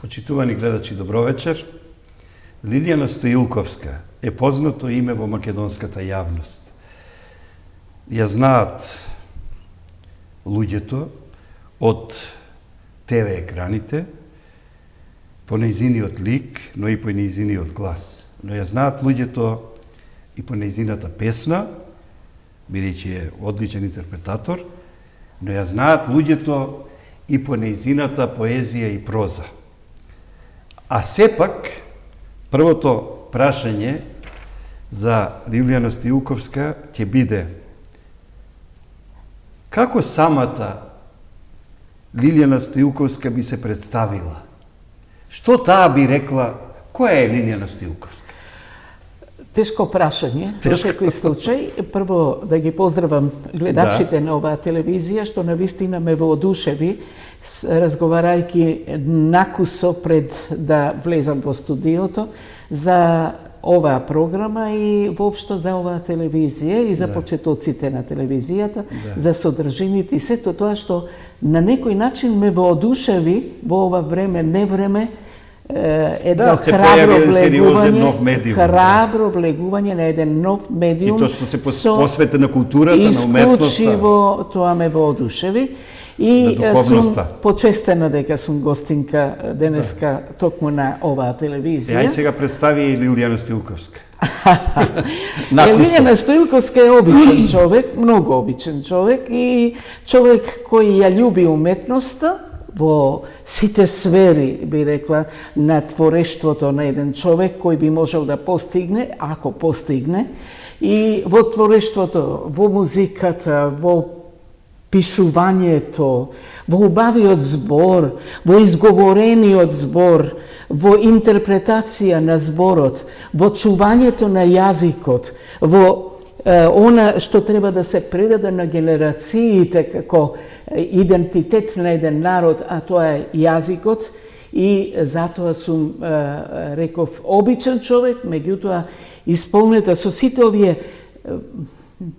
Почитувани гледачи, добро вечер. Лилијана Стоилковска е познато име во македонската јавност. Ја знаат луѓето од ТВ екраните, по нејзиниот лик, но и по нејзиниот глас. Но ја знаат луѓето и по нејзината песна, бидејќи е одличен интерпретатор, но ја знаат луѓето и по нејзината поезија и проза. А сепак, првото прашање за Лилијана Стоилковска ќе биде: како самата Лилијана Стоилковска би се представила? Што таа би рекла? Која е Лилијана Стоилковска? Тешко прашање, во секој случај. Прво да ги поздравам гледачите на оваа телевизија, што навистина ме воодушеви, разговарајќи накусо пред да влезам во студиото за оваа програма и воопшто за оваа телевизија и за почетоците на телевизијата, за содржините и сето тоа што на некој начин ме воодушеви во ова време, невреме, едно храбро влегување на еден нов медиум. И тоа што се посвети на културата, на уметноста. Исклучиво тоа ме воодушеви. И сум почестена дека сум гостинка денеска токму на оваа телевизија. Ај сега представи и Лилијана Стоилковска. Лилијана Стоилковска е обичен човек, многу обичен човек и човек кој ја љуби уметноста во сите сфери, би рекла, на творештвото на еден човек кој би можел да постигне, ако постигне, и во творештвото, во музиката, во пишувањето, во убавиот збор, во изговорениот збор, во интерпретација на зборот, во чувањето на јазикот, во она што треба да се предаде на генерациите како идентитет на еден народ, а тоа е јазикот, и затоа сум, реков, обичен човек, меѓутоа исполнета со сите овие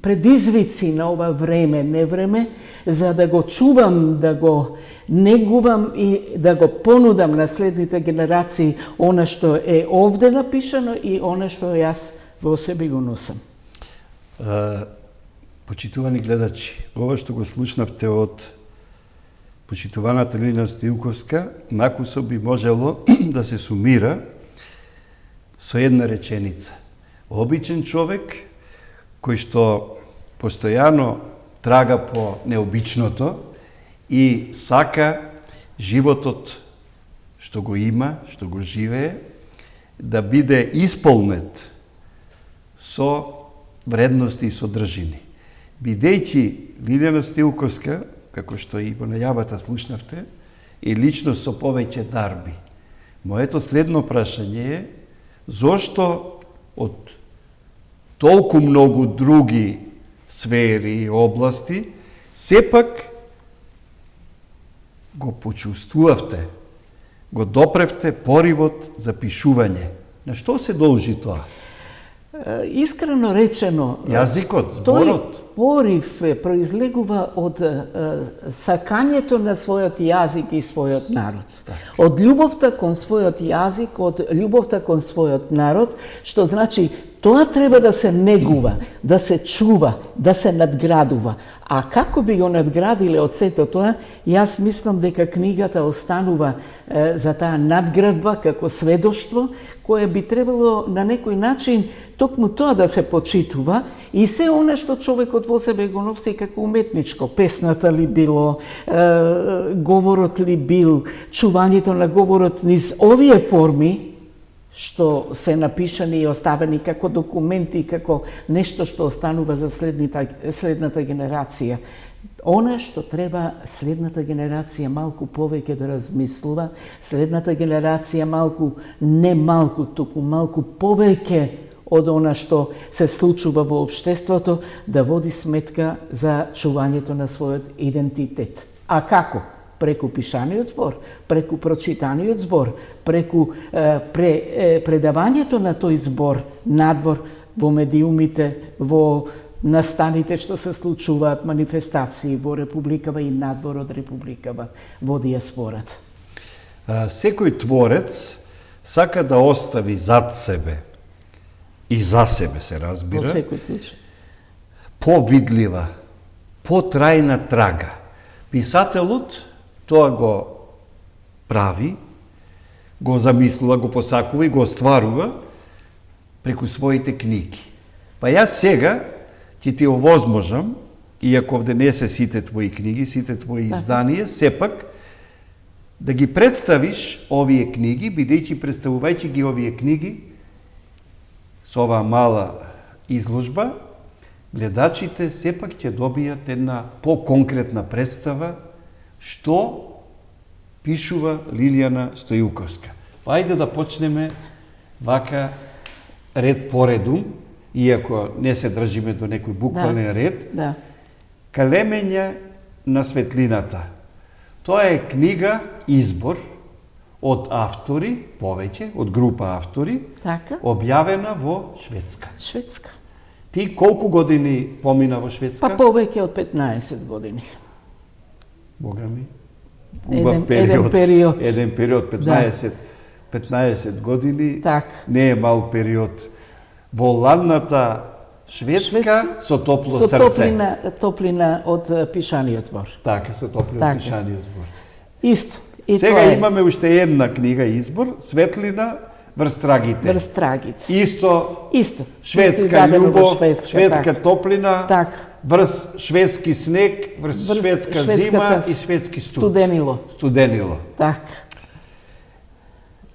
предизвици на ова време, невреме, за да го чувам, да го негувам и да го понудам на следните генерации она што е овде напишано и она што јас во себе го носам. Почитувани гледачи, ова што го слушнавте од почитуваната Лилијана Стоилковска, накусо би можело да се сумира со една реченица. Обичен човек кој што постојано трага по необичното и сака животот што го има, што го живее, да биде исполнет со вредности и содржини. Бидејќи Лилијана Стоилковска, како што и во најавата слушнавте, е личност со повеќе дарби. Моето следно прашање е: зошто од толку многу други сфери и области сепак го почувствувавте, го допревте поривот за пишување? На што се должи тоа? Искрено речено, јазикот, зборот. Тој порив произлегува од сакањето на својот јазик и својот народ. Од љубовта кон својот јазик, од љубовта кон својот народ, што значи тоа треба да се негува, да се чува, да се надградува. А како би го надградиле од сето тоа, јас мислам дека книгата останува за таа надградба како сведоштво, кое би требало на некој начин токму тоа да се почитува и се она што човекот во себе го носи како уметничко. Песната ли било, говорот ли бил, чувањето на говорот низ овие форми, што се напишани и оставени како документи, како нешто што останува за следната генерација. Она што треба следната генерација малку повеќе да размислува, следната генерација малку, не малку, туку малку повеќе од она што се случува во општеството, да води сметка за чувањето на својот идентитет. А како? Преку пишаниот збор, преку прочитаниот збор, преку предавањето на тој збор надвор во медиумите, во настаните што се случуваат, манифестации во Републикава и надвор од Републикава, во диаспората. Секој творец сака да остави зад себе и за себе се Во разбира, секој случај. повидлива, потрајна трага. Писателот тоа го прави, го замислува, го посакува и го остварува преку своите книги. Па јас сега ќе ти овозможам, иако овде не се сите твои книги, сите твои изданија, сепак да ги представиш овие книги, бидејќи представувајќи ги овие книги со оваа мала изложба, гледачите сепак ќе добијат една поконкретна представа што пишува Лилијана Стојуковска. Па ајде да почнеме вака ред по редум, иако не се држиме до некој буквален ред. Да. Калемења на светлината. Тоа е книга избор од автори, повеќе, од група автори, Така. објавена во Шведска. Шведска. Ти колку години помина во Шведска? Па повеќе од 15 години. Бога ми. Убав Еден период. Еден период, 15 години. Така. Не е мал период. Во ладната Шведска со топло со срце. топлина од пишаниот збор. Така, со топло Така. пишаниот збор. Исто. И Сега тоа е имаме уште една книга избор, Светлина врз трагите. врз трагици. Исто Исто. шведска Издадено во љубов, Шведска, шведска така. топлина, Така. врз шведски снег, врз шведска зима шведската и шведски студ. Студенило. Студенило. Така.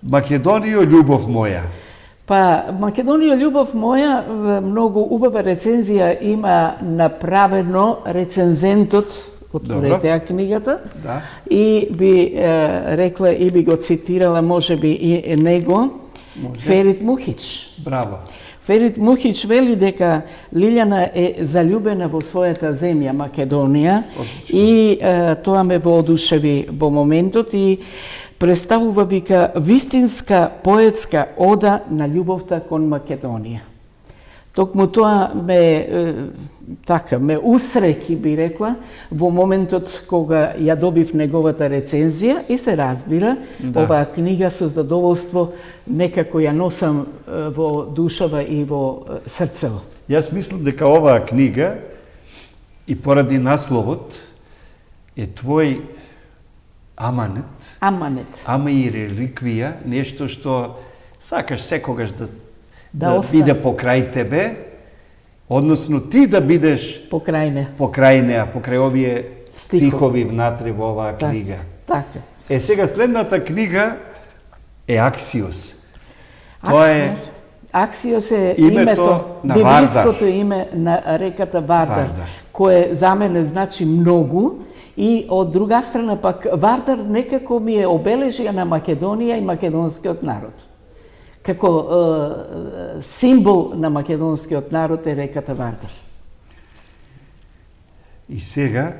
Македонијо, љубов моја. Па, Македонија, љубов моја, многу убава рецензија има направено рецензентот, отворете ја книгата, Да. и би рекла и би го цитирала, може би и него, Ферит Мухич. Браво. Ферит Мухич вели дека Лилјана е заљубена во својата земја Македонија и тоа ме воодушеви во моментот и представува вика вистинска поетска ода на љубовта кон Македонија. Токму тоа ме усреќи, би рекла, во моментот кога ја добив неговата рецензија и се разбира, оваа книга со задоволство некако ја носам во душава и во срцево. Јас мислам дека оваа книга и поради насловот е твој аманет, Аманет. ама и реликвија, нешто што сакаш секогаш да остане. биде покрај тебе, односно ти да бидеш Покрај не. покрај неа, покрај овие Стихови. стихови внатре во оваа книга. Така. Сега следната книга е Аксиос. Тоа е Аксиос е името името, на библиското име на реката Вардар, Вардар. кое за мене значи многу и од друга страна пак Вардар некако ми е обележија на Македонија и македонскиот народ. Како символ на македонскиот народ е реката Вардар. И сега,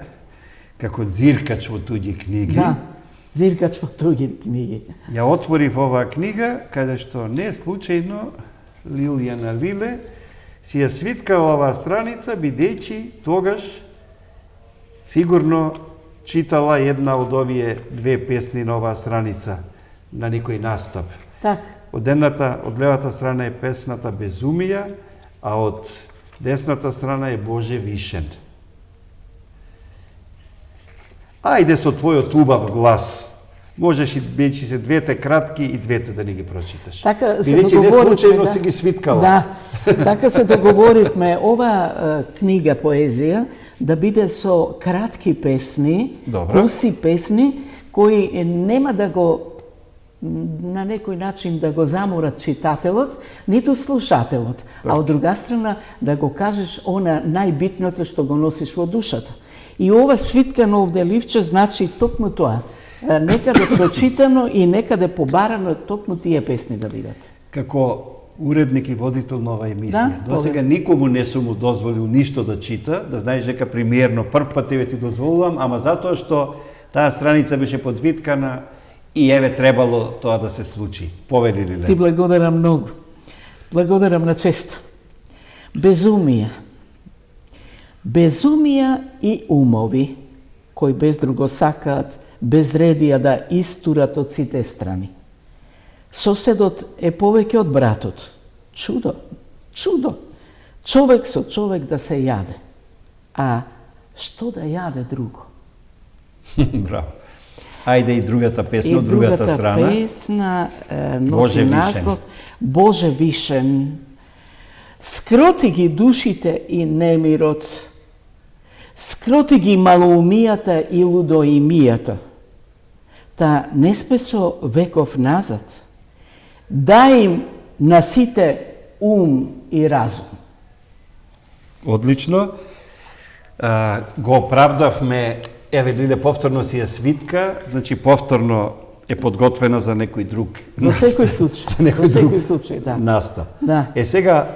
како дзиркач во туѓи книги, Да, зиркач во туѓи книги. ја отворив оваа книга, каде што не случајно Лилијана Лиле си ја свиткала оваа страница, бидејќи тогаш сигурно читала една од овие две песни на оваа страница на некој настап. Така. Од левата страна е песната Безумија, а од десната страна е Боже вишен. Ајде со твојот убав глас. Можеш и бејќи се двете кратки и двете да ни ги прочиташ. Така се Бидејќи не договоривме, случајно си ги свиткала. Да, така се договоривме ова книга поезија да биде со кратки песни, Добро. куси песни кои нема да го на некој начин да го заморат читателот, ниту слушателот, а од друга страна да го кажеш она најбитното што го носиш во душата. И ова свиткано овде ливче значи токму тоа. Некаде прочитано и некаде побарано токму тие песни да бидат. Како уредник и водител на оваа емисија, Да, до сега никому не сум му дозволил ништо да чита, да знаеш дека премиерно прв пат тебе ти дозволувам, ама затоа што таа страница беше подвиткана и еве требало тоа да се случи. Повели ли Ти благодарам многу. Благодарам на чест. Безумија. Безумија и умови, кои без друго сакаат безредија да истурат од сите страни. Соседот е повеќе од братот. Чудо, чудо. Човек со човек да се јаде. А што да јаде друго? Браво. Ајде и другата песна, И од другата другата страна. песна носи Боже вишен. наслов Боже вишен. Скроти ги душите и немирот. Скроти ги малоумијата и лудоимијата. Та не спе со веков назад. Дај им на сите ум и разум. Одлично. Го оправдавме, еве Лиле повторно си ја свитка, значи повторно е подготвена за некој друг. Во секој случај. За некој Во друг секој случај, да. настав. Да. Сега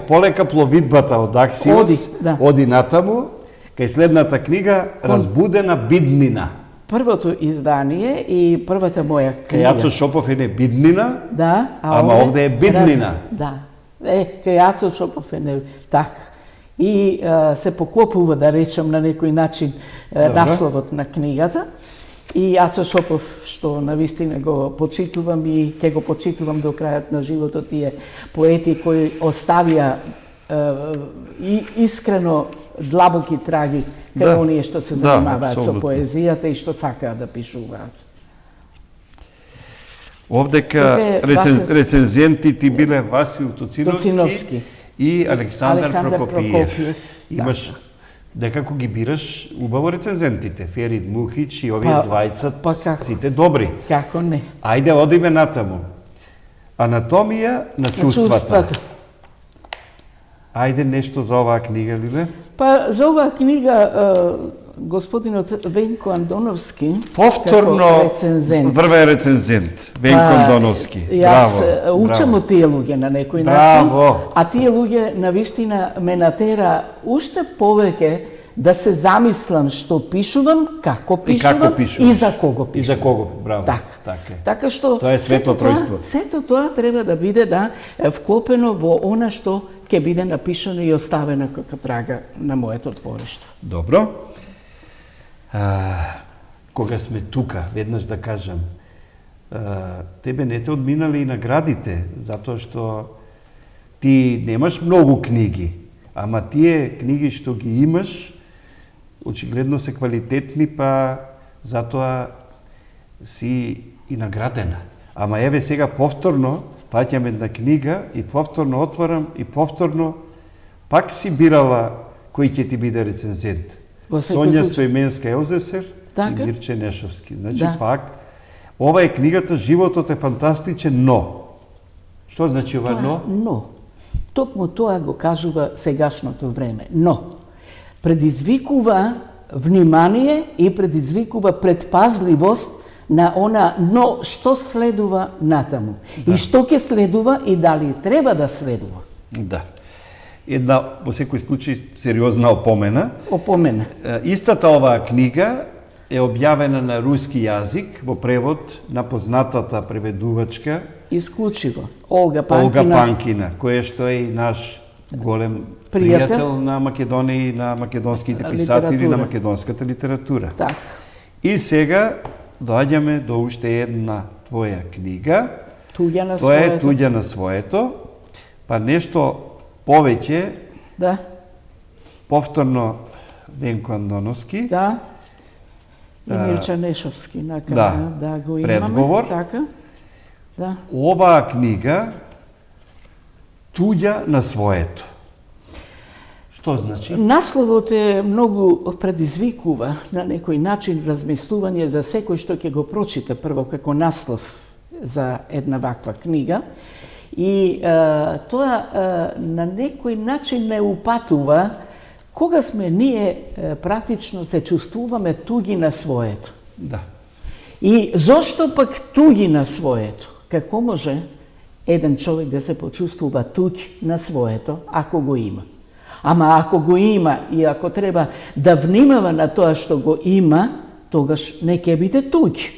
полека пловидбата од Аксиос оди натаму, кај следната книга Разбудена биднина. Првото издание и првата моја Кај книга. Јацо Шопов е не биднина, Да, ама овде е биднина. Да. Кај Јацо Шопов е не така. И се поклопува, да речем, на некој начин насловот на книгата. И Јацо Шопов, што навистина го почитувам и ќе го почитувам до крајот на животот, тие поети кои оставија и искрено длабоки траги кај оние што се занимаваат со поезијата и што сакаат да пишуваат. Овдека рецензентите биле Васил Тоциновски и Александар Прокопиев. Имаш некако ги бираш убаво рецензентите, Ферид Мухич и овие двајца, сите добри. Како не? Ајде одиме натаму. Анатомија на чувствата. Ајде нешто за оваа книга, Лиле? Па за оваа книга господинот Венко Андоновски повторно рецензент. Врве рецензент Венко Андоновски. Јас учам од тие луѓе на некој начин, а тие луѓе навистина ме натера уште повеќе да се замислам што пишувам, како пишувам и за кого пишувам. И за кого, браво. Така што тоа е свето тројство. Сето тоа треба да биде вклопено во она што ќе биде напишано и оставено како трага на моето творештво. Добро. Кога сме тука, веднаш да кажам, тебе не те одминали и наградите, затоа што ти немаш многу книги, ама тие книги што ги имаш, очигледно се квалитетни, па затоа си и наградена. Ама еве сега повторно паѓам една книга и повторно отварам и повторно пак си бирала кој ќе ти биде рецензент. Сонја Стоименска Елзесер и Мирче Нешовски. Значи пак, ова е книгата Животот е фантастичен, но. Што значи ова но? Но. Токму тоа го кажува сегашното време. Но. Предизвикува внимание и предизвикува предпазливост на она но што следува натаму. И што ќе следува и дали треба да следува. Да. Една, во секој случај, сериозна опомена. Опомена. Истата оваа книга е објавена на руски јазик во превод на познатата преведувачка исклучиво Олга Панкина, која што е и наш голем пријател на Македонија и на македонските писатели на македонската литература. Так. И сега доаѓаме до уште една твоја книга. Туѓа на Тоа е Туѓа на своето. Па нешто повеќе. Да. Повторно Венко Андоновски. Да. И Мирче Нешовски на крај. Да, го имаме. Предговор. Така. Да. Оваа книга Туѓа на своето. Што значи? Насловот е многу предизвикува на некој начин размислување за секој што ќе го прочита прво како наслов за една ваква книга. И тоа на некој начин ме упатува кога сме ние практично се чувствуваме туги на своето. Да. И зошто пак туги на своето? Како може еден човек да се почувствува туги на своето ако го има? Ама ако го има и ако треба да внимава на тоа што го има, тогаш не ќе биде туги.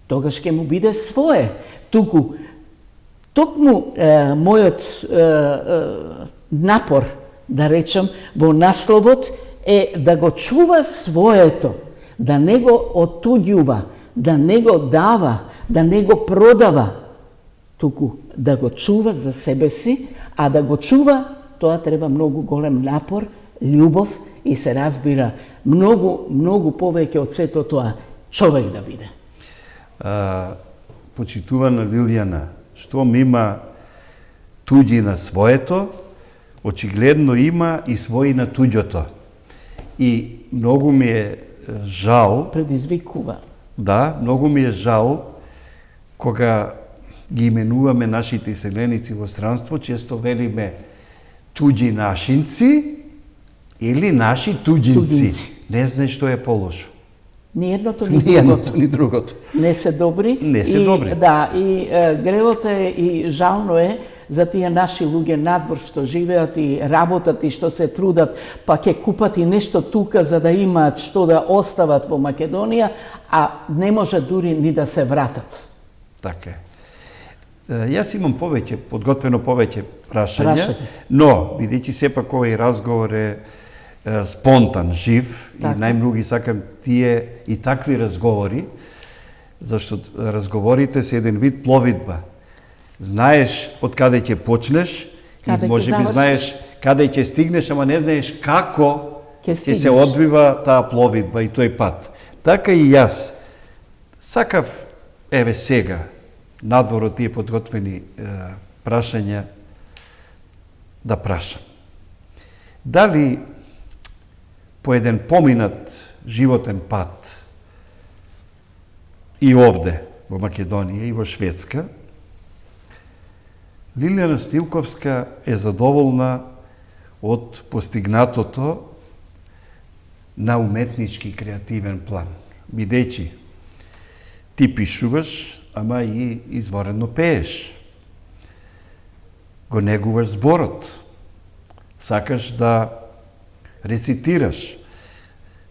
Тогаш ќе му биде свое. Токму мојот напор, да речем, во насловот е да го чува своето, да не го отуѓува, да не го дава, да не го продава, туку да го чува за себе си, а да го чува, тоа треба многу голем напор, љубов и се разбира многу повеќе од сето тоа човек да биде. Почитувана Лилијана, штом има туѓи на своето, очигледно има и своји на туѓото. И многу ми е жал, Предизвикува. да, многу ми е жал кога ги именуваме нашите иселеници во странство, често велиме туѓи нашинци или наши туѓинци. Не знаеш што е полошо. Ни едното, ни Ни другото. едното, ни другото. Не се добри. Не се добри. Да, и гревото е и жално е за тие наши луѓе надвор што живеат и работат и што се трудат, па ќе купат и нешто тука за да имаат што да остават во Македонија, а не може дури ни да се вратат. Така е. Јас имам подготвено повеќе прашања, Прашање. но, бидејќи сепак овој разговор е спонтан, жив, Така. и најмногу сакам тие и такви разговори, зашто разговорите се еден вид пловидба. Знаеш од каде ќе почнеш, Каде и ќе можеби завршиш. знаеш каде ќе стигнеш, ама не знаеш како Ќе ќе се стигнеш. одвива таа пловидба и тој пат. Така и јас сакав, еве сега, надвор од тие подготвени прашања, да прашам. Дали по еден поминат животен пат и овде, во Македонија и во Шведска, Лилијана Стилковска е задоволна од постигнатото на уметнички и креативен план. Бидејќи ти пишуваш, ама и изворено пееш. Го негуваш зборот. Сакаш да рецитираш.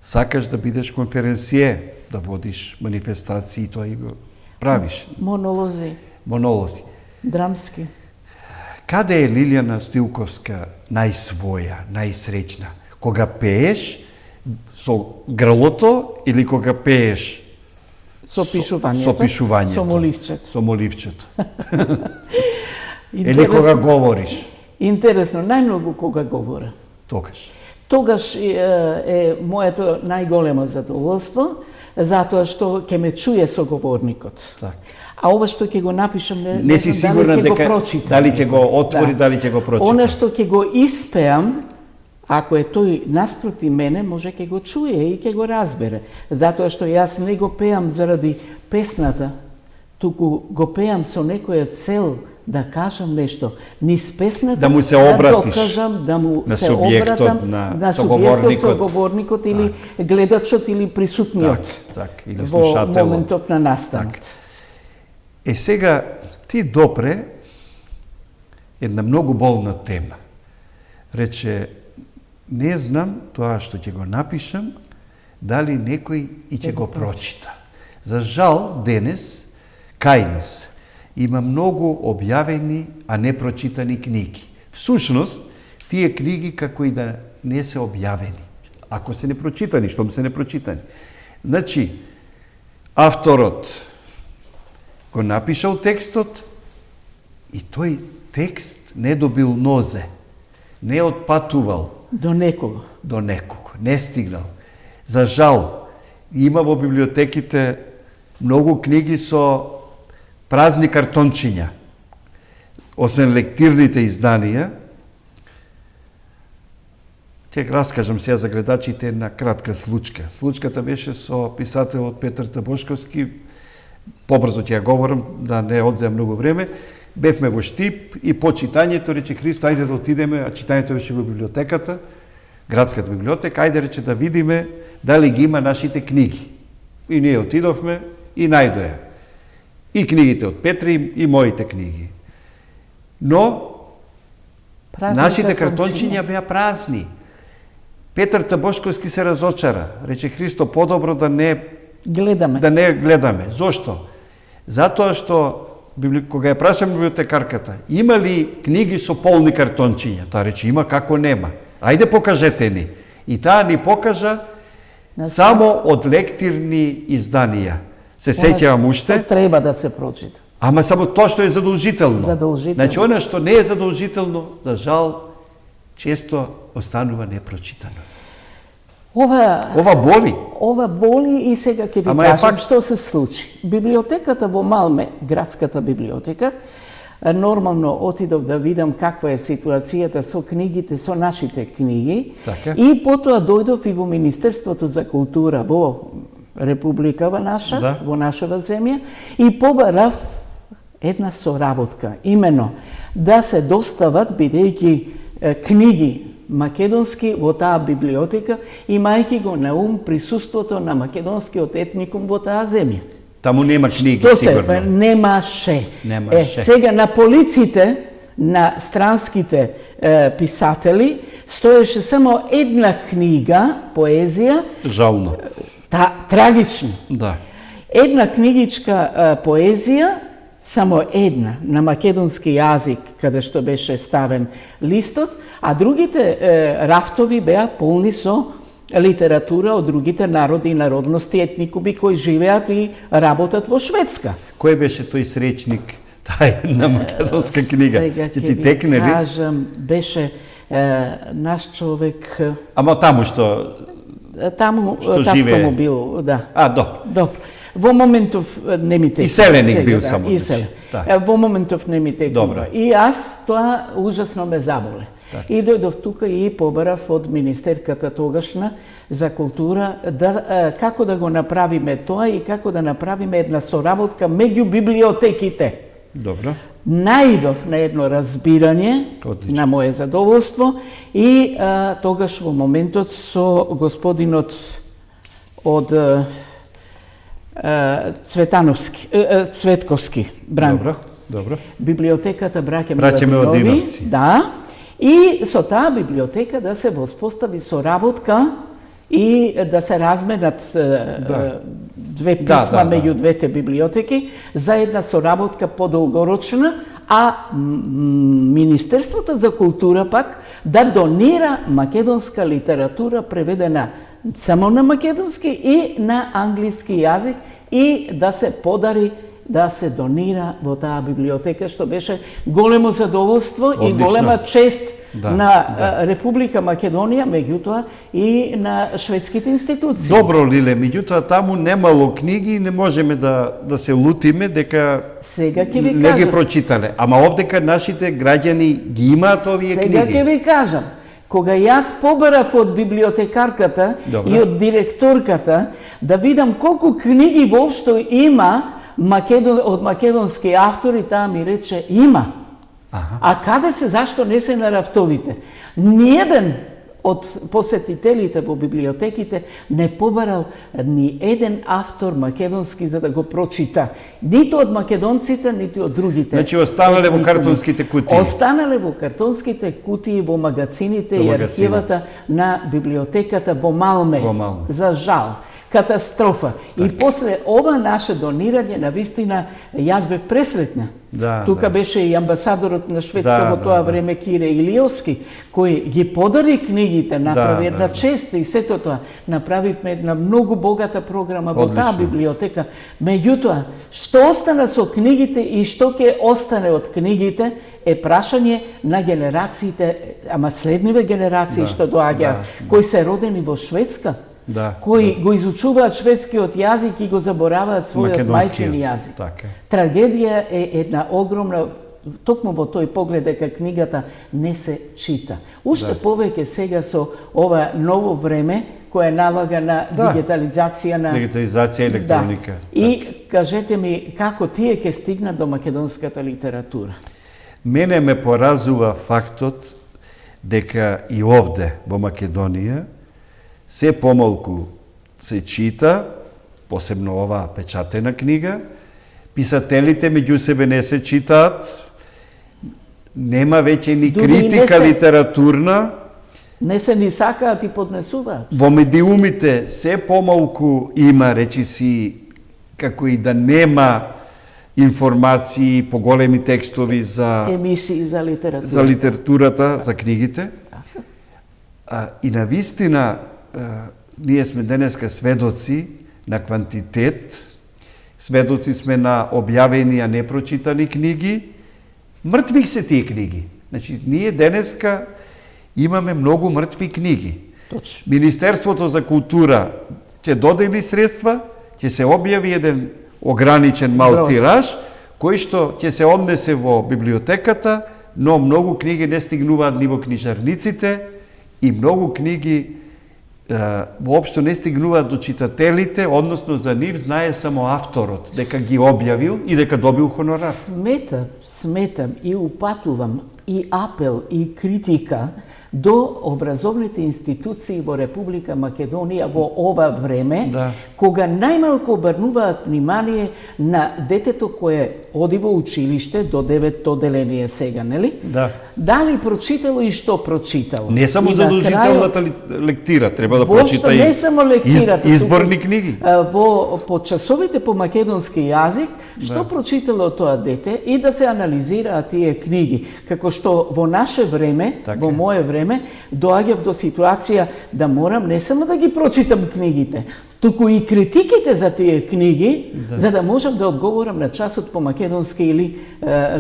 Сакаш да бидеш конференције, да водиш манифестации, тоа и го правиш. Монолози, Монолози. драмски. Каде е Лилијана Стилковска најсвоја, најсреќна? Кога пееш со грлото или кога пееш Со пишувањето. со пишувањето? Со моливчето. Со моливчето. Или кога говориш? Интересно, најмногу кога говорам. Тогаш. Тогаш е моето најголемо задоволство, затоа што ќе ме чуе соговорникот. Так. А ова што ќе го напишам, Не си сигурна дали ќе дека го прочитам. дали ќе го отвори, дали ќе го прочита. Она што ќе го испеам, ако е тој наспроти мене, може ќе го чуе и ќе го разбере. Затоа што јас не го пеам заради песната, туку го пеам со некоја цел да кажам нешто. Низ песната Да му се да обратиш докажам, да му на се субјектот, обратам на субјектот, соговорникот. соговорникот или гледачот или присутниот Так, или во слушателот. моментот на настанот. Е, сега, ти допре една многу болна тема. Рече, не знам тоа што ќе го напишам, дали некој и ќе го прочита. За жал, денес, кај нас, има многу објавени, а не прочитани книги. Всушност, тие книги како и да не се објавени. Ако се не прочитани, штом се не прочитани. Значи, авторот го напишал текстот и тој текст не добил нозе, не отпатувал До некого. до некого, не стигнал. За жал, има во библиотеките многу книги со празни картончиња. Освен лектирните изданија, ќе раскажам сега за гледачите една кратка случка. Случката беше со писателот Петар Табошковски, побрзо ќе ја говорам, да не одзеам многу време. Бевме во Штип и по читањето рече Христо, ајде да отидеме, а читањето беше во библиотеката, градската библиотека, ајде рече да видиме дали ги има нашите книги. И ние отидовме и најдоја. И книгите од Петри, и моите книги. Но Празни нашите картончиња беа празни. Петар Табошковски се разочара. Рече Христо, подобро да не гледаме. Зошто? Затоа што кога ја прашам библиотекарката, има ли книги со полни картончиња? Таа рече, има, како нема. Ајде покажете ни. И таа ни покажа само од лектирни изданија. Се сеќавам уште. Што треба да се прочита. Ама само тоа што е задолжително. Задолжително. Значи, она што не е задолжително, за жал, често останува непрочитано. Ова боли. Ова боли и сега ќе ви кажам што се случи. Библиотеката во Малме, градската библиотека, нормално отидов да видам каква е ситуацијата со книгите, со нашите книги. Така. И потоа дојдов и во Министерството за култура во Републикава наша, Да. во нашава земја, и побарав една соработка, имено да се достават, бидејќи книги македонски во таа библиотека, имајќи го на ум присуството на македонскиот етникум во таа земја. Таму нема книги, Што се? сигурно. Немаше. Немаше. Сега на полиците, на странските писатели, стоеше само една книга, поезија, Жално. трагично. Да. Една книгичка поезија, само една, на македонски јазик, каде што беше ставен листот, а другите рафтови беа полни со литература од другите народи и народности, етникуми кои живеат и работат во Шведска. Кој беше тој сречник, тај на македонска книга? Сега Ќе ќе ти ви текне ли? кажам, беше наш човек, Ама таму што... таму Што татко живее? му бил, да. Добро. Добро. Во моментов не ми текува. Иселеник сега, бил да, само, иселен. значи. Так. Во моментов не ми текува. Добро. И аз тоа ужасно ме заболе. И дојдов тука и побарав од министерката тогашна за култура да како да го направиме тоа и како да направиме една соработка меѓу библиотеките. Добро. Наидов на едно разбирање, Одлично. на мое задоволство, и тогаш во моментот со господинот од Цветковски, Бранко. Добро. Добро. Библиотеката Браќа Браќа Миладинови. Миладиновци. Да. И со таа библиотека да се воспостави соработка и да се разменат две писма меѓу двете библиотеки за една соработка подолгорочна, а Министерството за култура пак да донира македонска литература преведена само на македонски и на англиски јазик и да се подари, да се донира во таа библиотека, што беше големо задоволство. Одлично. И голема чест на Република Македонија, меѓутоа и на шведските институции. Добро, Лиле, меѓутоа таму немало книги и не можеме да се лутиме дека Сега ќе ви не кажам. ги прочитале. Ама овдека нашите граѓани ги имаат овие книги. Сега ќе ви кажам. Кога јас побарав од библиотекарката Добре. и од директорката да видам колку книги воопшто има од македонски автори, таа ми рече има. А каде се, зашто не се на рафтовите? Ниеден од посетителите во библиотеките не побарал ни еден автор македонски за да го прочита. Ниту од македонците, ниту од другите. Значи останале во картонските кутии. Останале во картонските кутии, во магацините и архивата на библиотеката во Малме. Во Малме. За жал. Катастрофа. И после ова наше донирање, навистина, јас бев пресретна. Тука беше и амбасадорот на Шведска во тоа време, Кире Илиовски, кој ги подари книгите, направи една чест и сето тоа. Направивме една многу богата програма во таа библиотека. Меѓутоа, што остана со книгите и што ќе остане од книгите е прашање на генерациите, ама следниве генерации што доаѓаат, кои се родени во Шведска, кои го изучуваат шведскиот јазик и го забораваат својот мајчин јазик. Трагедија е една огромна, токму во тој поглед дека книгата не се чита. Уште повеќе сега со ова ново време која налага на дигитализација на дигитализација и електроника. И кажете ми како тие ќе стигнат до македонската литература? Мене ме поразува фактот дека и овде во Македонија се помалку се чита, посебно оваа печатена книга, писателите меѓу себе не се читаат, нема веќе ни критика литературна. Не се ни сакаат и поднесуваат. Во медиумите се помалку има речиси, како и да нема информации, поголеми текстови за емисии за литература. За литературата, за книгите. И на вистина, ние сме денеска сведоци на квантитет, сведоци сме на објавени, а непрочитани книги. Мртвих се тие книги. Значи, ние денеска имаме многу мртви книги. Точно. Министерството за култура ќе додели средства, ќе се објави еден ограничен мал тираж, кој што ќе се однесе во библиотеката, но многу книги не стигнуваат ни во книжарниците и многу книги воопшто не стигнуваат до читателите, односно за нив знае само авторот дека ги објавил и дека добил хонорар. Сметам и упатувам и апел и критика до образовните институции во Република Македонија во ова време, кога најмалку обрнуваат внимание на детето кое оди во училиште до 9-то деление сега, нели? Дали прочитало и што прочитало. Не само задолжителната лектира, треба да прочита и не само лектирата, изборни книги. По часовите по македонски јазик, што прочитало тоа дете и да се анализираат тие книги. Како што во наше време, во мое време, доаѓав до ситуација да морам не само да ги прочитам книгите, туку и критиките за тие книги, за да можам да одговорам на часот по македонски или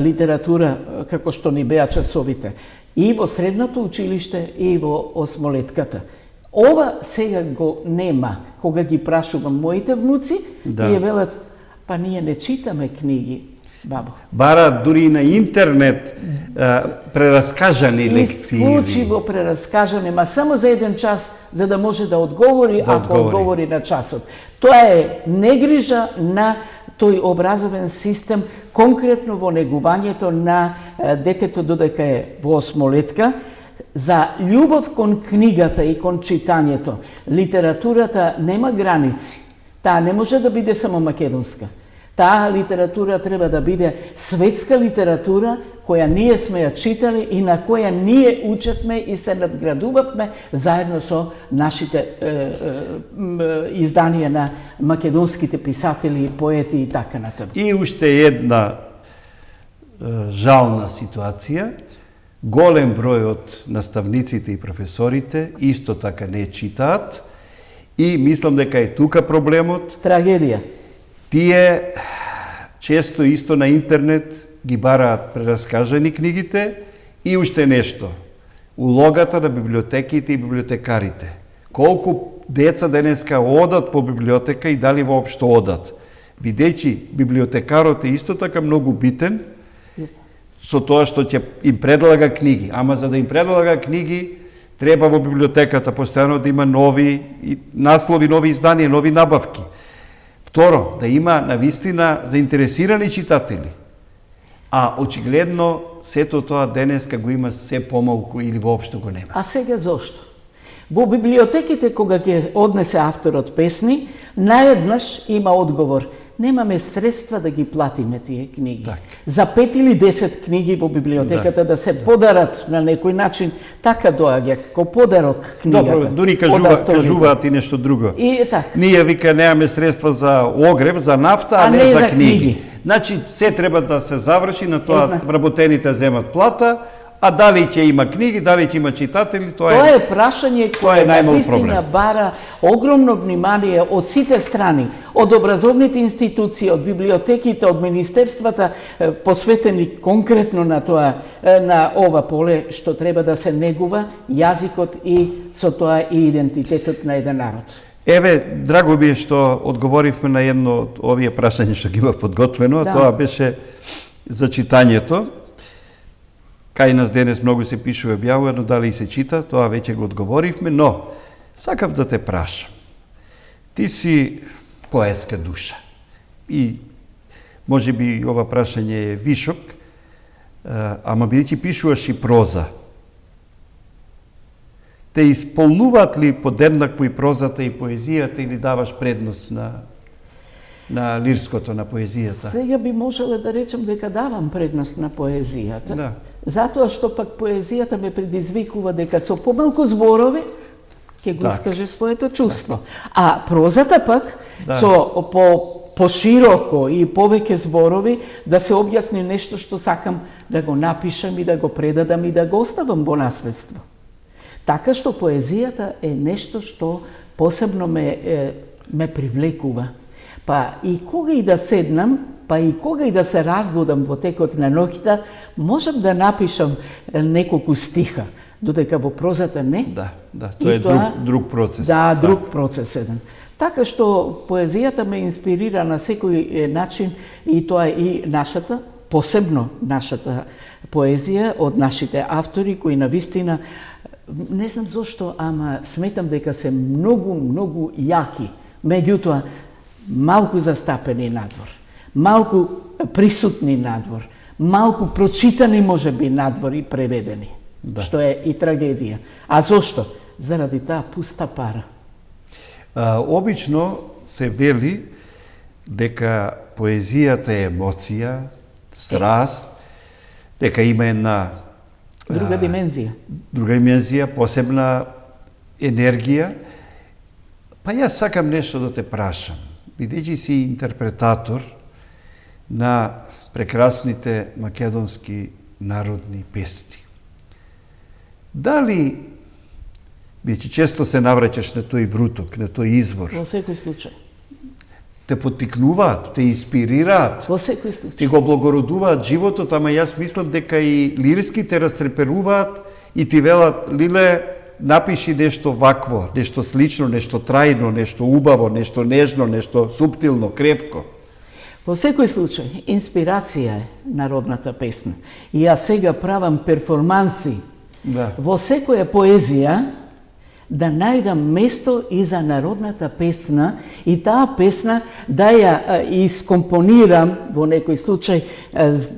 литература, како што ни беа часовите. И во средното училиште, и во осмолетката. Ова сега го нема. Кога ги прашувам моите внуци, тие велат, па ние не читаме книги, бабо. Бара дури и на интернет прераскажани лекции. Исклучиво прераскажани, ма само за еден час, за да може да одговори, ако одговори на часот. Тоа е негрижа на тој образовен систем, конкретно во негувањето на детето додека е во осмолетка, за љубов кон книгата и кон читањето. Литературата нема граници. Таа не може да биде само македонска. Таа литература треба да биде светска литература, која ние сме ја читали и на која ние учевме и се надградувавме заедно со нашите изданија на македонските писатели, поети и така натаму. И уште една жална ситуација. Голем број од наставниците и професорите исто така не читаат и мислам дека е тука проблемот. Трагедија. Тие често исто на интернет ги бараат прераскажани книгите и уште нешто. Улогата на библиотеките и библиотекарите. Колку деца денеска одат во библиотека и дали воопшто одат. Бидејќи библиотекарот е исто така многу битен со тоа што ќе им предлага книги. Ама за да им предлага книги, треба во библиотеката постојано да има нови наслови, нови изданија, нови набавки. Второ, да има навистина заинтересирани читатели. А очигледно сето тоа денеска го има се помалку или воопшто го нема. А сега зошто? Во библиотеките кога ќе однесе авторот песни, наеднаш има одговор. Немаме средства да ги платиме тие книги. За 5 или 10 книги во библиотеката да се подарат на некој начин, така доаѓа како подарок книгата. Добро, дури кажуваат и нешто друго. И така. Ние вика немаме средства за огрев, за нафта, а не за книги. Значи се треба да се заврши на тоа работените земат плата, а дали ќе има книги, дали ќе има читатели, тоа е прашање кое наистина бара огромно внимание од сите страни, од образовните институции, од библиотеките, од министерствата, посветени конкретно на тоа, на ова поле што треба да се негува јазикот и со тоа и идентитетот на еден народ. Еве, драго ми е што одговоривме на едно од овие прашања што ги има подготвено, тоа беше за читањето. Кај нас денес многу се пишува објавува, но дали и се чита, тоа веќе го одговоривме, но сакав да те прашам. Ти си поетска душа и може би ова прашање е вишок, ама бидејќи пишуваш и проза, те исполнуваат ли подеднакво и прозата и поезијата или даваш предност на лирското, на поезијата? Сега би можела да речем дека давам предност на поезијата. Затоа што пак поезијата ме предизвикува дека со помалку зборови ќе го искаже своето чувство. А прозата пак со пошироко и повеќе зборови да се објасни нешто што сакам да го напишам и да го предадам и да го оставам во наследство. Така што поезијата е нешто што посебно ме привлекува. Па и кога и да седнам, па и кога и да се разбудам во текот на ноќта, можам да напишам неколку стиха, додека во прозата не. Да, тоа е друг процес. Да, друг процес еден. Така што поезијата ме инспирира на секој начин и тоа е и нашата, посебно нашата поезија од нашите автори кои навистина, не знам зошто, ама сметам дека се многу јаки. Меѓутоа, малку застапени надвор, малку присутни надвор, малку прочитани можеби надвор и преведени, што е и трагедија. А зошто? Заради таа пуста пара. Обично се вели дека поезијата е емоција, страст, дека има една друга димензија, посебна енергија. Па јас сакам нешто да те прашам, бидејќи си интерпретатор на прекрасните македонски народни песни. Дали, бидејќи често се навраќаш на тој вруток, на тој извор, во секој случај, те поттикнуваат, те инспирираат, во секој случај, ти го благородуваат животот, ама јас мислам дека и лирски те растреперуваат и ти велат, Лиле, напиши нешто вакво, нешто слично, нешто трајно, нешто убаво, нешто нежно, нешто суптилно, кревко. Во секој случај, инспирација е народната песна. И јас сега правам перформанси во секоја поезија да најдам место и за народната песна и таа песна да ја искомпонирам во некој случај,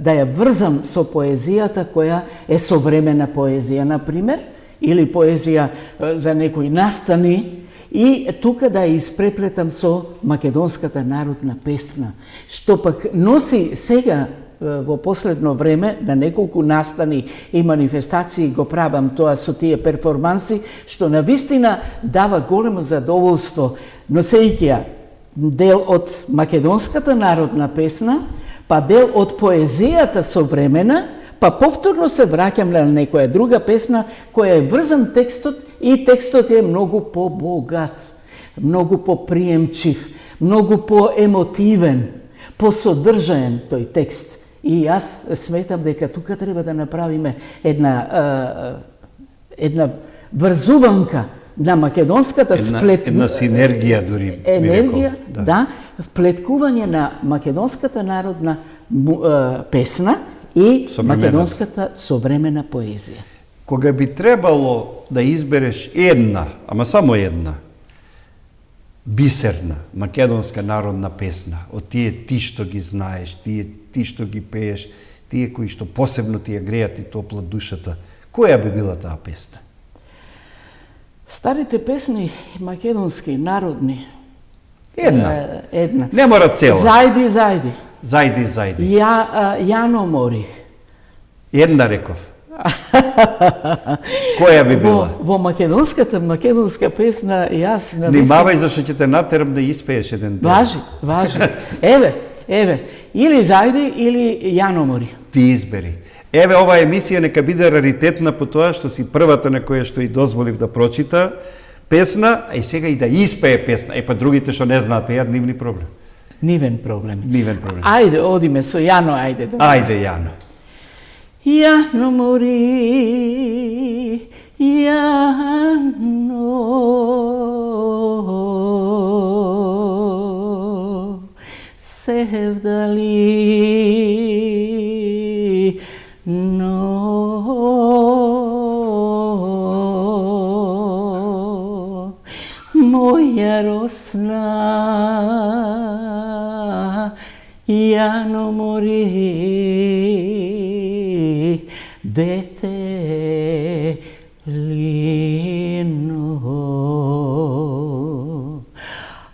да ја врзам со поезијата која е современа поезија, например, или поезија за некои настани, и тука да ја испреплетам со македонската народна песна, што пак носи сега во последно време на неколку настани и манифестации го правам тоа со тие перформанси, што навистина дава големо задоволство, носејќи ја дел од македонската народна песна, па дел од поезијата современа, па повторно се враќам на некоја друга песна која е врзан текстот и текстот е многу побогат, многу поприемчив, многу поемотивен, посодржаен тој текст. И јас сметам дека тука треба да направиме една врзуванка на македонската една синергија дури. Енергија, да, вплеткување на македонската народна песна и македонската современа поезија. Кога би требало да избереш една, ама само една, бисерна македонска народна песна, од тие ти што ги знаеш, ти што ги пееш, тие кои што посебно ти ја греат и топла душата, која би била таа песна? Старите песни македонски, народни. Една. Не мора цела. Зајди. Јано мори. Една реков. Која би била? Во македонска песна јас Внимавај зашто ќе те натерам да испееш еден дел. Важи. Еве, или Зајди или Јано мори. Ти избери. Еве, оваа емисија нека биде раритетна по тоа што си првата на која што и дозволив да прочита песна, а и сега и да испее песна. Па другите што не знаат пеат, нивни проблем. Нивен проблем. Ајде, одиме со Јано, ајде. Ајде, Јано. Јано мори, Јано, севдали но, моја росна, Јано мори, дете лино.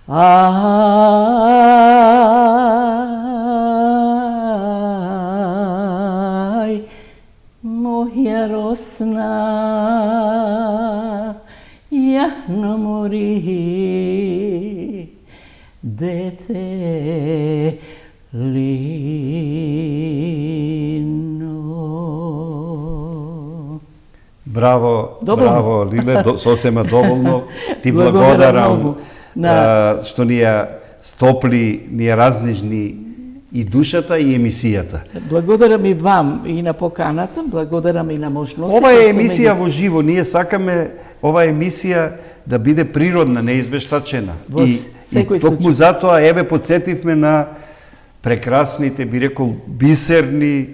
Ај, моја росна, Јано мори, дете лино. Браво, Доволно. браво, Лиле, сосема доволно. Ти Благодарам многу благодарам што ни ја стопли, ни ја разнежни и душата и емисијата. Благодарам и вам и на поканата, благодарам и на можноста. Ова е емисија во живо, ние сакаме ова емисија да биде природна, неизвештачена. Во секој токму затоа еве потсетивме на прекрасните, би рекол, бисерни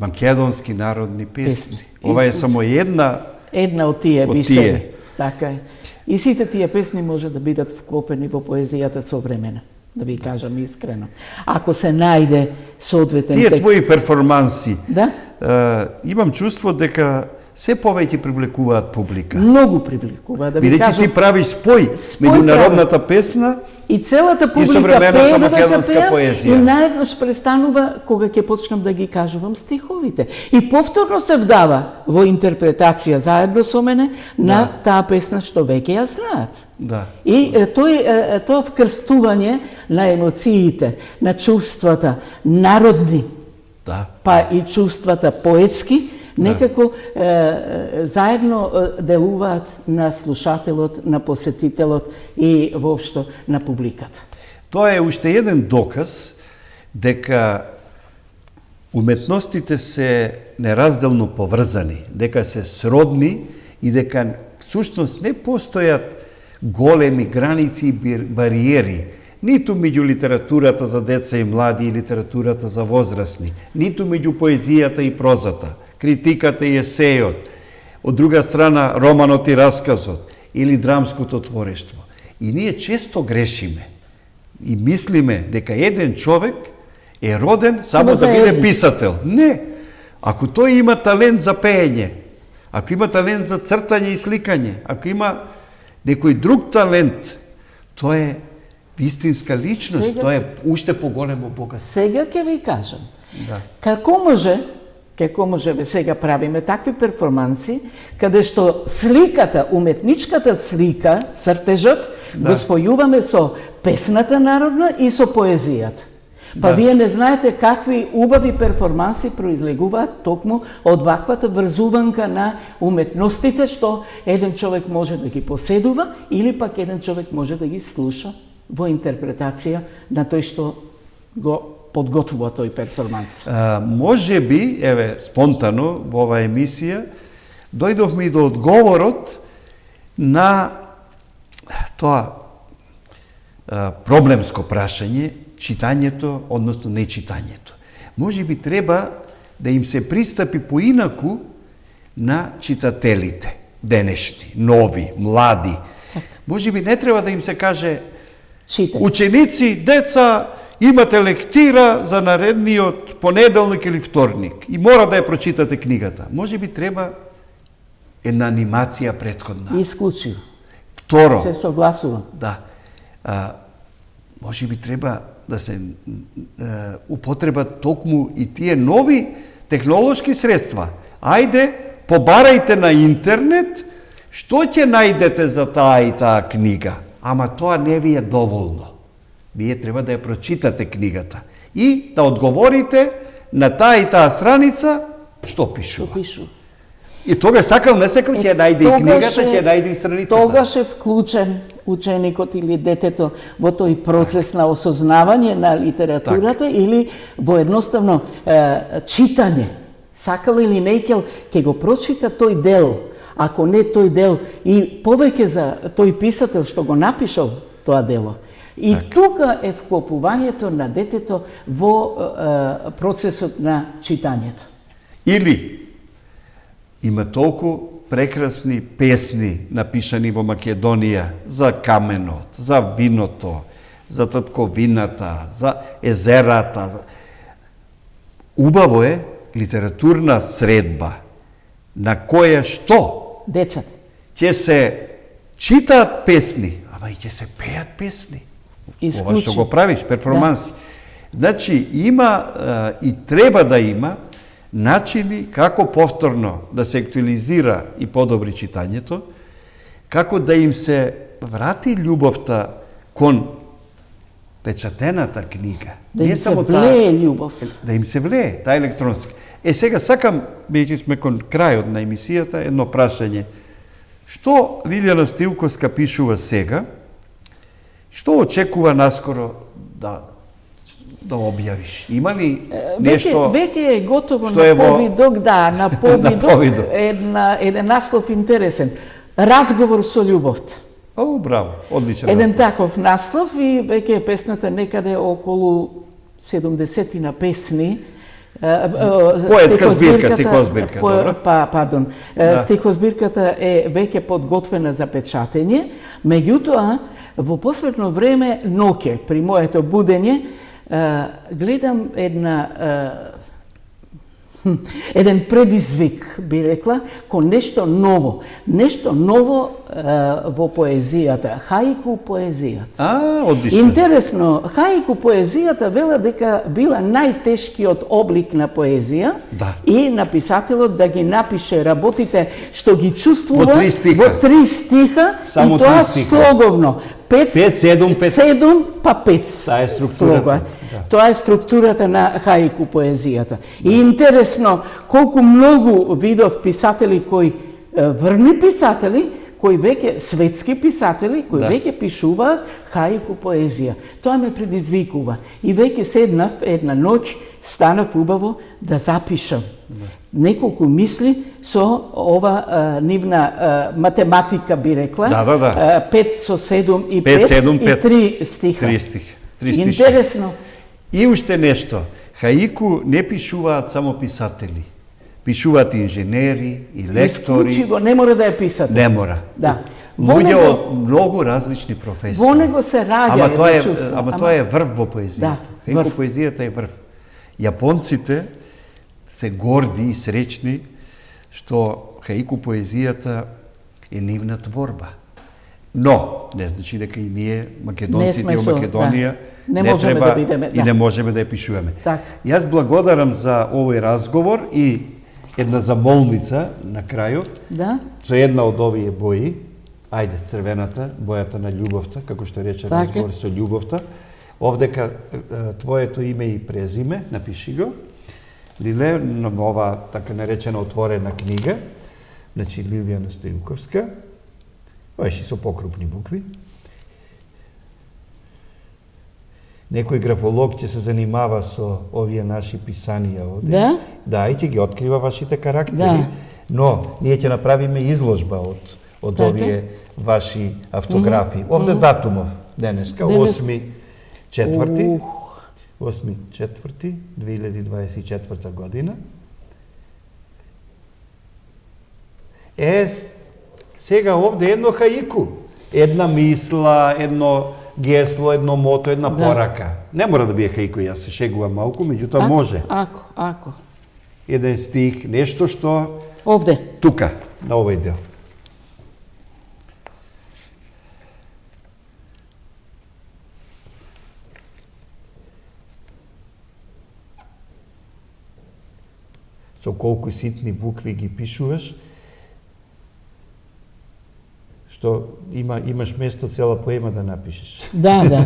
македонски народни песни. Ова е само една од тие од бисери. тие. Така е. И сите тие песни може да бидат вклопени во поезијата современа, да ви кажам искрено. Ако се најде соодветен тие текст. твои перформанси. Да? Имам чувство дека се повеќе привлекуваат публика. Многу привлекува, да ви Бидејќи кажам. ти правиш спој Спој меѓу народната песна И целата публика современата пее додека македонска пеа поезија. и наеднаш престанува кога ќе почнам да ги кажувам стиховите. И повторно се вдава во интерпретација заедно со мене на таа песна што веќе ја знаат. Да. И тоа вкрстување на емоциите, на чувствата народни, Да. па и чувствата поетски, некако заедно делуваат на слушателот, на посетителот и воопшто на публиката. Тоа е уште еден доказ дека уметностите се неразделно поврзани, дека се сродни и дека всушност не постојат големи граници и бариери, ниту меѓу литературата за деца и млади и литературата за возрастни, ниту меѓу поезијата и прозата, критиката и есејот, од друга страна романот и расказот или драмското творештво. И ние често грешиме и мислиме дека еден човек е роден само за да биде еден. писател. Не. Ако тој има талент за пеење, ако има талент за цртање и сликање, ако има некој друг талент, тоа е вистинска личност, Сега- тоа е уште поголемо богатство. Сега ќе ви кажам, Да. како може ве сега правиме такви перформанси, каде што сликата, уметничката слика, цртежот, го спојуваме со песната народна и со поезијата. Па вие не знаете какви убави перформанси произлегуваат токму од ваквата врзуванка на уметностите, што еден човек може да ги поседува или пак еден човек може да ги слуша во интерпретација на тој што го подготвува тој перформанс. Може би, еве, спонтано во оваа емисија, дојдовме и до одговорот на тоа проблемско прашање, читањето, односно нечитањето. Може би треба да им се пристапи поинаку на читателите, денешни, нови, млади. Може би не треба да им се каже Читај. ученици, деца, имате лектира за наредниот понеделник или вторник и мора да ја прочитате книгата. Може би треба една анимација претходна. Исклучиво. Второ, Се согласувам. да, може би треба да се употребат токму и тие нови технолошки средства. Ајде, побарајте на интернет што ќе најдете за таа и таа книга. Ама тоа не ви е доволно. Вие треба да ја прочитате книгата и да одговорите на таа и таа страница што пишува. Пишу. И тогаш сакал не сакал ќе ја најде и книгата, ќе ја најде и страницата. Тогаш е вклучен ученикот или детето во тој процес на осознавање на литературата или во едноставно читање. Сакал или не икел, ќе го прочита тој дел, ако не тој дел и повеќе за тој писател што го напишал тоа дело. И тука е вклопувањето на детето во процесот на читањето. Или има толку прекрасни песни напишани во Македонија за каменот, за виното, за татковината, за езерата. Убаво е литературна средба на која што Децата. ќе се читаат песни, ама и ќе се пеат песни. Ова што го правиш, перформанси. Значи, има и треба да има начини како повторно да се актуализира и подобри читањето, како да им се врати љубовта кон печатената книга. Да им се влее љубов. Да им се влее, таа електронска. Сега сакам бидејќи сме кон крајот на емисијата, едно прашање. Што Лилјана Стоилковска пишува сега? Што очекува наскоро да објавиш? Има ли нешто? Веќе е готово што на е во- повидок, да, на повидок, повидок. еден наслов интересен. Разговор со љубовта. О, браво, одличен Еден наслов. таков наслов и веќе е песната некаде околу 70 песни. Поетска збирка, стихозбирка, добро. Пардон. Стихозбирката е веќе подготвена за печатење, меѓутоа, во последно време, ноќе, при моето будење, гледам еден предизвик, би рекла, кон нешто ново. Нешто ново во поезијата, хаику поезијата. Одлично. Интересно, хаику поезијата вела дека била најтешкиот облик на поезија Да. и написателот да ги напише работите што ги чувствува Во 3 стиха. во 3 стиха Само и тоа 3 стиха. слоговно. 5, 7, 5. 7 па 5. Таа е структурата. слога. Да. Тоа е структурата на хаику поезијата. И интересно колку многу видов писатели кои врни писатели, кои веќе светски писатели кои веќе пишуваат хаику поезија. Тоа ме предизвикува. И веќе седнав една ноќ, станав убаво да запишам неколку мисли со ова нивна математика, би рекла. Да. 5 со 7 и 5, 5 7, и 5. 3 стиха. 3 стиха. 3 стиха. Интересно. И уште нешто. Хаику не пишуваат само писатели. Пишуваат инженери и лектори. Исклучиво, не мора да е писател. Не мора. Да. Во Луѓе него- од многу различни професии. Во него се раѓа Ама тоа е, едно чувство. ама тоа е врв во поезијата. Да, Хаику врв. поезијата е врв. Јапонците се горди и среќни што хаику поезијата е нивна творба. Но, не значи дека и ние, македонците сме и со- Македонија, Не можеме треба да бидеме, и да. не можеме да ја пишуваме. Така. Јас благодарам за овој разговор и една замолница на крајот, Да? со една од овие бои, ајде, црвената, бојата на љубовта, како што рече Така. разговор со љубовта, овдека твоето име и презиме, напиши го, Лиле, на ова така наречена отворена книга, значи Лилјана Стоилковска, баш и со покрупни букви. Некој графолог ќе се занимава со овие наши писанија овде. Да? Да, и ќе ги открива вашите карактери. Да. Но ние ќе направиме изложба од Така. овие ваши автографии. Овде датумов денеска, 8.4. 8.4.2024 година. Сега овде едно хаику. Една мисла, едно гесло, едно мото, една порака. Не мора да биде хаику, јас се шегувам малку, меѓутоа може. Ако. Еден стих, нешто што Овде. тука, на овој дел. Со колку ситни букви ги пишуваш, што имаш место цела поема да напишеш. Да.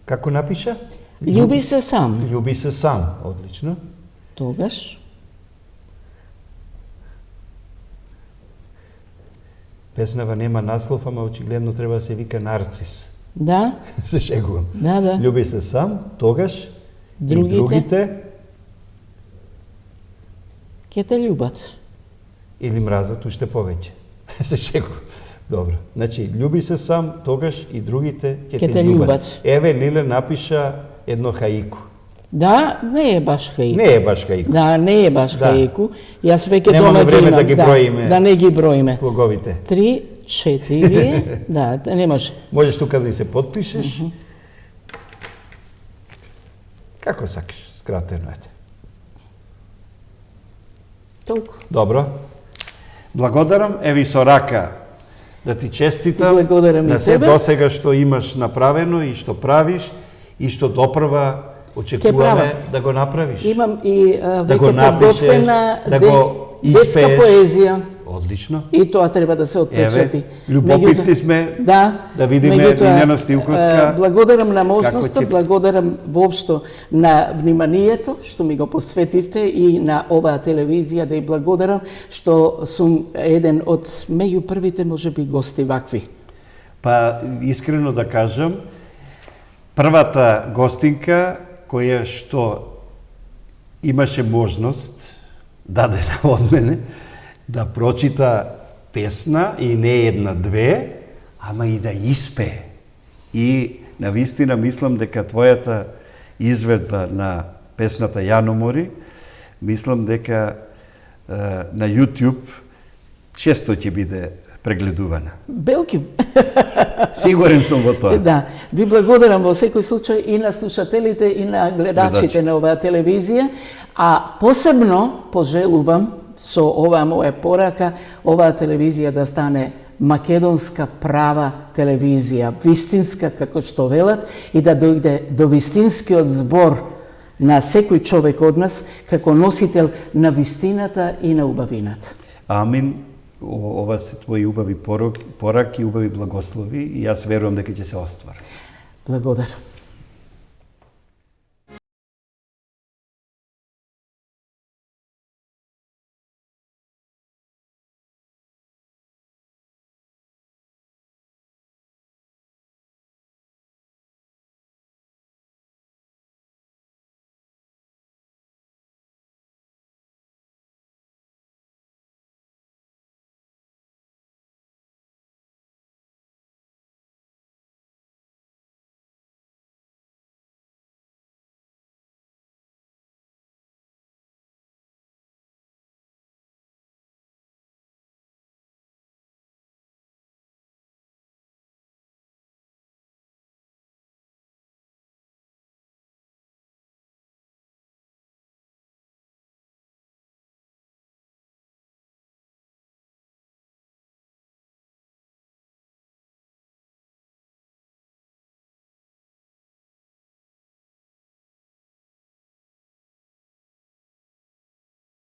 Како напиша? Љуби се сам. Љуби се сам, одлично. Тогаш. Песнава нема наслов, ама очигледно треба да се вика Нарцис. Да? Се шегувам. Да. Љуби се сам, тогаш Другите? и другите Ке те љубат. или мразат уште повеќе. Се шегувам. Добро. Значи, љуби се сам, тогаш и другите ќе те љубат. Еве, Лиле напиша едно хаику. Да, не е баш хаику. Не е баш хаику. Да, не е баш Да. хаику. Јас веќе Немаме дома ги време имам. да ги броиме. Да не ги броиме. Слоговите. 3, 4, да, не може. Можеш тука да ни се подпишеш. Како сакаш, скратено ете. Толку. Добро. Благодарам, еви со рака да ти честитам Благодарам и на се тебе. досега што имаш направено и што правиш и што допрва очекуваме да го направиш. Имам и Да го веќе напишеш, подготвена да го детска испееш. поезија. одлично. И тоа треба да се отпечати. Љубопитни сме да видиме Лилјана Стилковска. Благодарам на можноста, ќе... благодарам воопшто на вниманието што ми го посветивте и на оваа телевизија, да и благодарам што сум еден од меѓу првите можеби гости вакви. Па искрено да кажам, првата гостинка која што имаше можност, дадена од мене, да прочита песна и не една, две, ама и да испее. И навистина мислам дека твојата изведба на песната Јаномори, мислам дека на YouTube често ќе биде прегледувана. Белким. Сигурен сум во тоа. Да, ви благодарам во секој случај и на слушателите и на гледачите на оваа телевизија, а посебно пожелувам со оваа моја порака оваа телевизија да стане македонска права телевизија, вистинска како што велат, и да дојде до вистинскиот збор на секој човек од нас како носител на вистината и на убавината. Амин. Ова се твои убави пораки, убави благослови и јас верувам дека ќе се остварат. Благодарам.